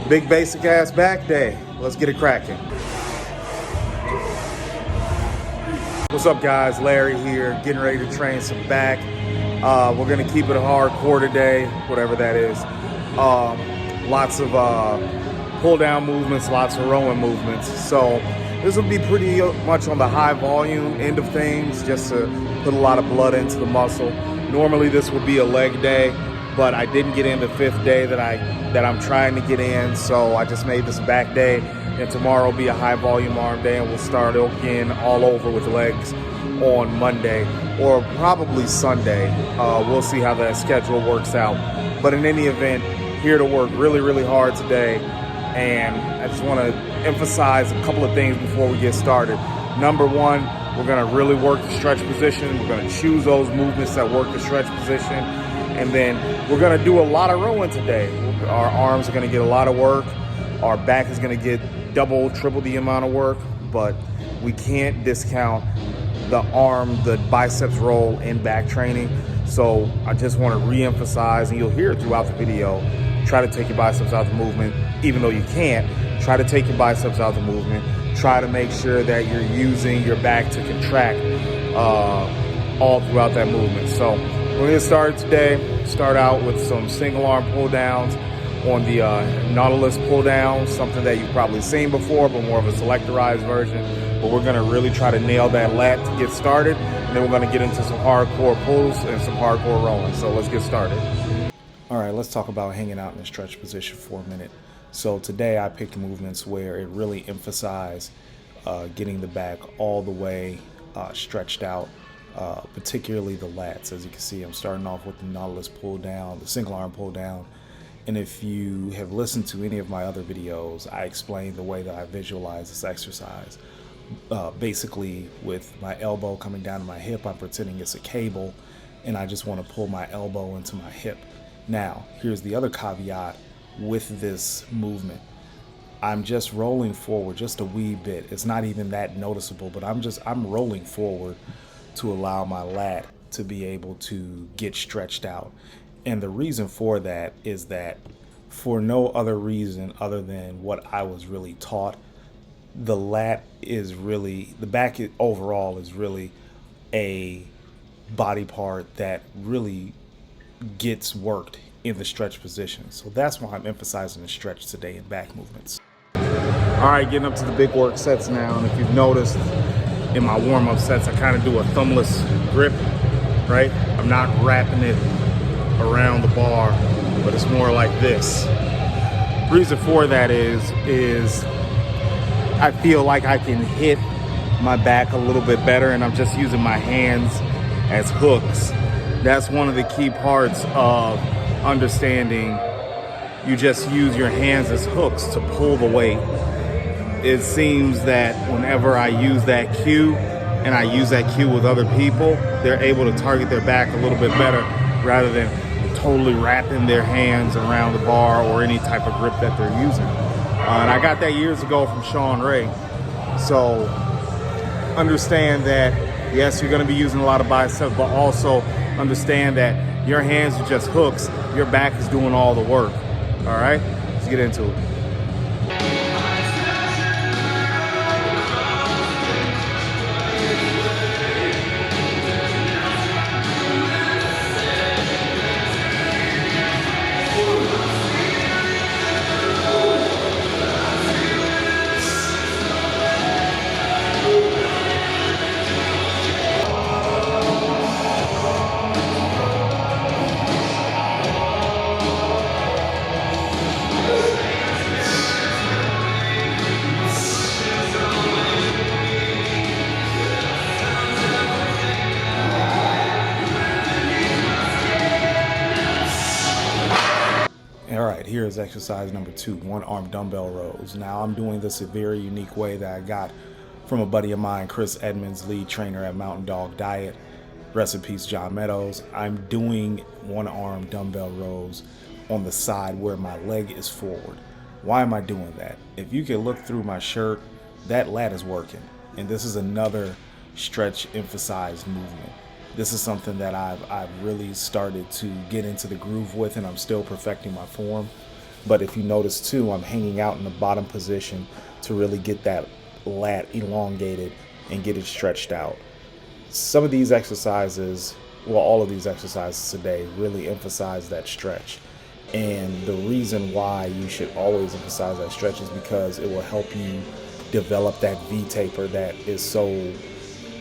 Big basic ass back day. Let's get it cracking. What's up, guys? Larry here, getting ready to train some back. We're gonna keep it hardcore today, whatever that is. Lots of pull down movements, lots of rowing movements. So this will be pretty much on the high volume end of things, just to put a lot of blood into the muscle. Normally this would be a leg day, but I didn't get in the 5th day that I'm trying to get in, so I just made this back day, and tomorrow will be a high volume arm day, and we'll start again all over with legs on Monday or probably Sunday. We'll see how that schedule works out. But in any event, here to work really, really hard today, and I just want to emphasize a couple of things before we get started. Number one, we're going to really work the stretch position. We're going to choose those movements that work the stretch position. And then we're gonna do a lot of rowing today. Our arms are gonna get a lot of work. Our back is gonna get double, triple the amount of work, but we can't discount the biceps roll in back training. So I just wanna re-emphasize, and you'll hear it throughout the video, try to take your biceps out of the movement. Even though you can't, try to take your biceps out of the movement. Try to make sure that you're using your back to contract all throughout that movement. So we're gonna start today, start out with some single arm pull downs on the Nautilus pull down, something that you've probably seen before, but more of a selectorized version. But we're gonna really try to nail that lat to get started, and then we're gonna get into some hardcore pulls and some hardcore rolling. So let's get started. All right, let's talk about hanging out in a stretch position for a minute. So today I picked movements where it really emphasized getting the back all the way stretched out. Particularly the lats. As you can see, I'm starting off with the Nautilus pull down, the single arm pull down. And if you have listened to any of my other videos, I explain the way that I visualize this exercise. Basically, with my elbow coming down to my hip, I'm pretending it's a cable, and I just want to pull my elbow into my hip. Now, here's the other caveat with this movement. I'm just rolling forward just a wee bit. It's not even that noticeable, but I'm rolling forward to allow my lat to be able to get stretched out. And the reason for that is that for no other reason other than what I was really taught, the back overall is really a body part that really gets worked in the stretch position. So that's why I'm emphasizing the stretch today in back movements. All right, getting up to the big work sets now, and if you've noticed, in my warm-up sets, I kind of do a thumbless grip, right? I'm not wrapping it around the bar, but it's more like this. The reason for that is I feel like I can hit my back a little bit better, and I'm just using my hands as hooks. That's one of the key parts of understanding. You just use your hands as hooks to pull the weight. It seems that whenever I use that cue, and I use that cue with other people, they're able to target their back a little bit better rather than totally wrapping their hands around the bar or any type of grip that they're using. And I got that years ago from Shawn Ray. So understand that, yes, you're gonna be using a lot of biceps, but also understand that your hands are just hooks. Your back is doing all the work. All right, let's get into it. Here's exercise number 2, one-arm dumbbell rows. Now I'm doing this a very unique way that I got from a buddy of mine, Chris Edmonds, lead trainer at Mountain Dog Diet. Rest in peace, John Meadows. I'm doing one-arm dumbbell rows on the side where my leg is forward. Why am I doing that? If you can look through my shirt, that lat is working. And this is another stretch emphasized movement. This is something that I've really started to get into the groove with, and I'm still perfecting my form. But if you notice too, I'm hanging out in the bottom position to really get that lat elongated and get it stretched out. Some of these exercises, well, all of these exercises today really emphasize that stretch. And the reason why you should always emphasize that stretch is because it will help you develop that V taper that is so,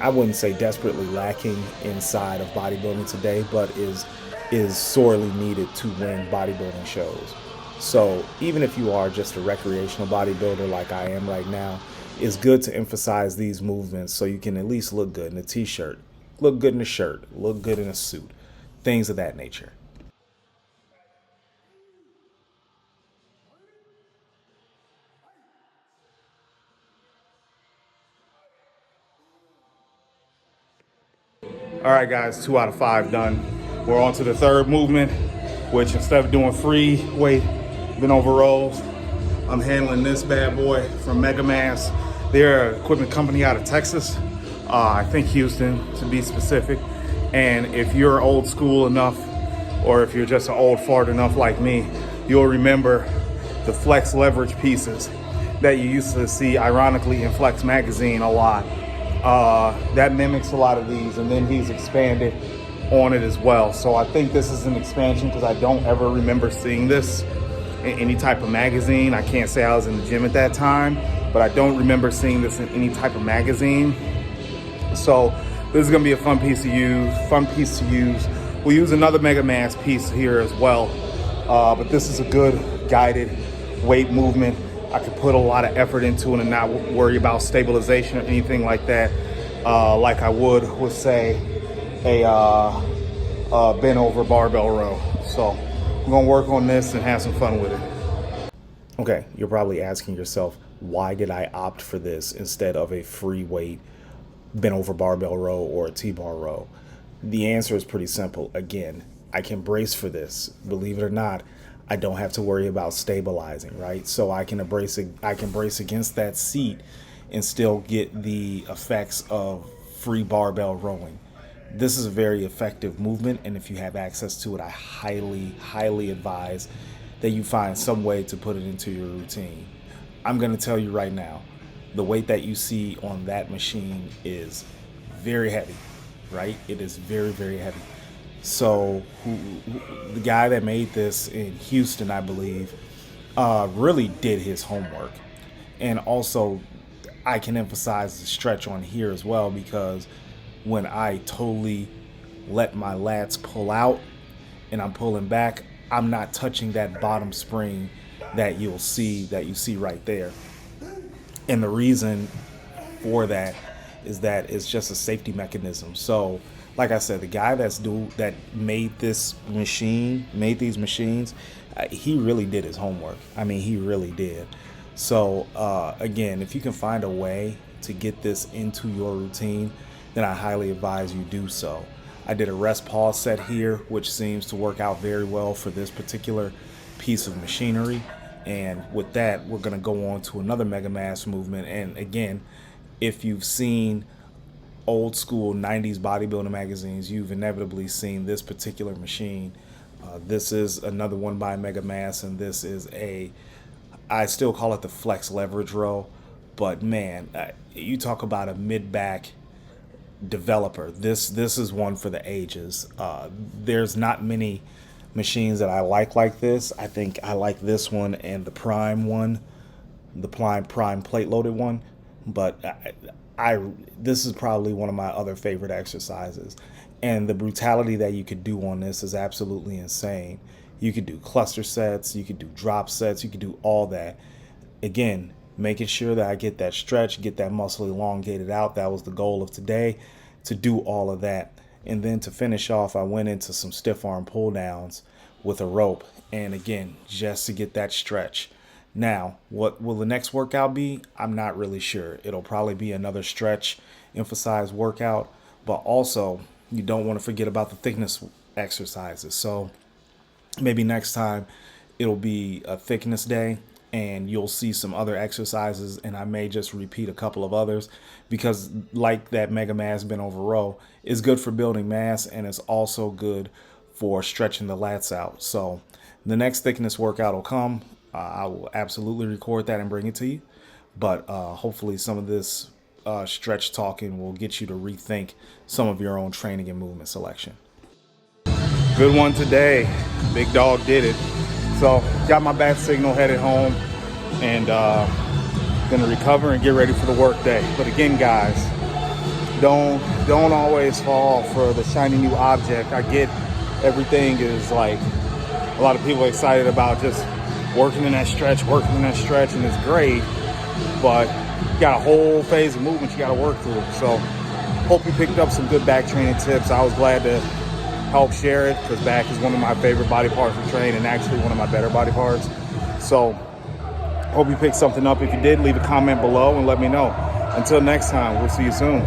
I wouldn't say desperately lacking inside of bodybuilding today, but is sorely needed to win bodybuilding shows. So even if you are just a recreational bodybuilder like I am right now, it's good to emphasize these movements so you can at least look good in a t-shirt, look good in a shirt, look good in a suit, things of that nature. All right, guys, 2 out of 5 done. We're on to the third movement, which instead of doing free weight bent over rows, I'm handling this bad boy from Mega Mass. They're an equipment company out of Texas, I think Houston to be specific. And if you're old school enough, or if you're just an old fart enough like me, you'll remember the flex leverage pieces that you used to see ironically in Flex magazine a lot. That mimics a lot of these, and then he's expanded on it as well. So I think this is an expansion because I don't ever remember seeing this in any type of magazine. I can't say I was in the gym at that time, but I don't remember seeing this in any type of magazine. So this is gonna be a fun piece to use. We'll use another Mega Mass piece here as well, but this is a good guided weight movement. I could put a lot of effort into it and not worry about stabilization or anything like that, like I would with, say, a bent over barbell row. So I'm gonna work on this and have some fun with it. Okay, you're probably asking yourself, why did I opt for this instead of a free weight bent over barbell row or a T-bar row? The answer is pretty simple. Again, I can brace for this. Believe it or not, I don't have to worry about stabilizing, right? So I can brace against that seat and still get the effects of free barbell rowing. This is a very effective movement, and if you have access to it, I highly advise that you find some way to put it into your routine. I'm going to tell you right now, the weight that you see on that machine is very heavy, right? It is very heavy. So the guy that made this in Houston, I believe, really did his homework. And also, I can emphasize the stretch on here as well, because when I totally let my lats pull out and I'm pulling back, I'm not touching that bottom spring that you see right there. And the reason for that is that it's just a safety mechanism. So like I said, the guy that made these machines, he really did his homework. I mean, he really did. So again, if you can find a way to get this into your routine, then I highly advise you do so. I did a rest pause set here, which seems to work out very well for this particular piece of machinery. And with that, we're going to go on to another Mega Mass movement. And again, if you've seen old school 90s bodybuilding magazines, you've inevitably seen this particular machine. This is another one by Mega Mass, and this is I still call it the flex leverage row, but man, you talk about a mid-back developer. This is one for the ages. There's not many machines that I like this. I think I like this one and the Prime one, the Prime plate loaded one, but this is probably one of my other favorite exercises. And the brutality that you could do on this is absolutely insane. You could do cluster sets, you could do drop sets, you could do all that. Again, making sure that I get that stretch, get that muscle elongated out. That was the goal of today, to do all of that. And then to finish off, I went into some stiff arm pull downs with a rope. And again, just to get that stretch. Now, what will the next workout be? I'm not really sure. It'll probably be another stretch emphasized workout, but also you don't want to forget about the thickness exercises. So maybe next time it'll be a thickness day and you'll see some other exercises, and I may just repeat a couple of others, because like that Mega Mass bent over row is good for building mass, and it's also good for stretching the lats out. So The next thickness workout will come. I will absolutely record that and bring it to you. But hopefully some of this stretch talking will get you to rethink some of your own training and movement selection. Good one today. Big dog did it. So got my bat signal, headed home, and gonna recover and get ready for the work day. But again, guys, don't always fall for the shiny new object. I get everything is like, a lot of people are excited about just working in that stretch, and it's great, but you got a whole phase of movement you got to work through. So hope you picked up some good back training tips. I was glad to help share it because back is one of my favorite body parts to train and actually one of my better body parts. So hope you picked something up. If you did, leave a comment below and let me know. Until next time, we'll see you soon.